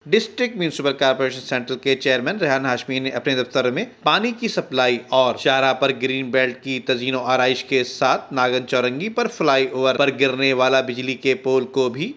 District municipal corporation central के chairman Rehan हाँशमी ने अपने दफ्तर में पानी की सप्लाई और शाहराह पर ग्रीन बेल्ट की तज़ीनो आराइश के साथ नागन चौरंगी पर फ्लाई ओवर पर गिरने वाला बिजली के पोल को भी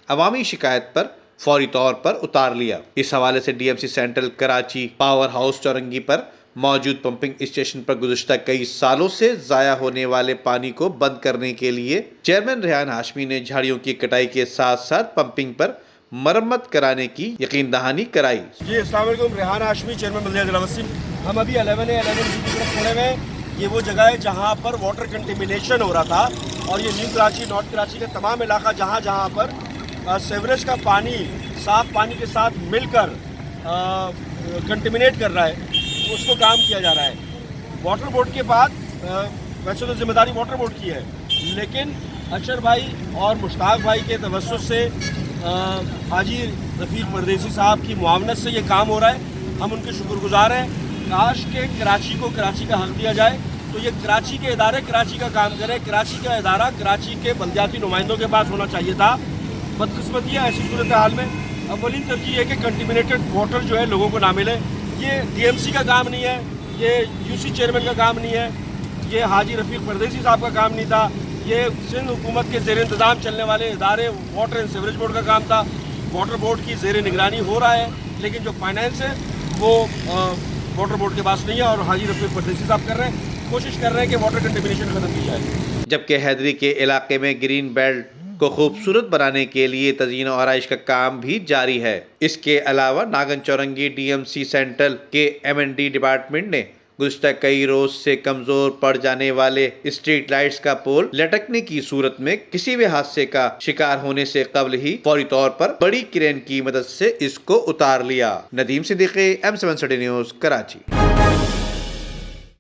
अवामी शिकायत पर फौरी तौर पर उतार लिया। इस हवाले से DMC central Karachi power house Chowrangi पर मौजूद पंपिंग स्टेशन पर गुज़िश्ता कई सालों से जाया होने वाले पानी को बंद करने के लिए चेयरमैन रेहान हाँशमी ने झाड़ियों की कटाई के साथ साथ पंपिंग पर मरम्मत कराने की यकीन दहानी कराई। जी अस्सलाम वालेकुम, रेहान हाँशमी, चेयरमैन बल्दिया जिला वसीम। हम अभी 11 की तरफ खड़े हुए हैं। ये वो जगह है जहाँ पर वाटर कंटेमिनेशन हो रहा था और ये न्यू कराची, नॉर्थ कराची का तमाम इलाका जहाँ पर सीवरेज का पानी साफ पानी के साथ मिलकर कंटेमिनेट कर रहा है, उसको काम किया जा रहा है। वाटर बोर्ड के बाद वैसे तो जिम्मेदारी वाटर बोर्ड की है, लेकिन अशर भाई और मुश्ताक भाई के तवज्जुह से हाजी रफ़ीक परदेसी साहब की मुआवनत से ये काम हो रहा है। हम उनके शुक्रगुजार हैं। काश के कराची को कराची का हक दिया जाए तो ये कराची के इदारे कराची का काम करें। कराची का इदारा कराची के बल्दियाती नुमाइंदों के पास होना चाहिए था। बदकिस्मती है ऐसी सूरत हाल में। अव्वलीन तरजीह है कि कंटेमिनेटेड वाटर जो है लोगों को ना मिले। ये डीएमसी का काम नहीं है, ये यूसी चेयरमैन का काम नहीं है, ये हाजी रफ़ीक परदेसी साहब का काम नहीं था, ये सिंध हुकूमत के ज़ेर इंतज़ाम चलने वाले इदारे वाटर एंड सीवरेज बोर्ड का काम था। वाटर बोर्ड की ज़ेर निगरानी हो रहा है, लेकिन जो फाइनेंस है वो वाटर बोर्ड के पास नहीं है और हाजी रफ़ीक परदेसी साहब कर रहे हैं, कोशिश कर रहे हैं कि वाटर कंटेमिनेशन ख़त्म की जाए। जबकि हैदरी के इलाके में ग्रीन बेल्ट को खूबसूरत बनाने के लिए तज़ीनो आराइश का काम भी जारी है। इसके अलावा नागन चौरंगी डीएमसी सेंट्रल के एमएनडी डिपार्टमेंट ने गुज़िश्ता कई रोज से कमजोर पड़ जाने वाले स्ट्रीट लाइट्स का पोल लटकने की सूरत में किसी भी हादसे का शिकार होने से कबल ही फौरी तौर पर बड़ी क्रेन की मदद से इसको उतार लिया। Nadeem Siddiqui, M7 news, Karachi.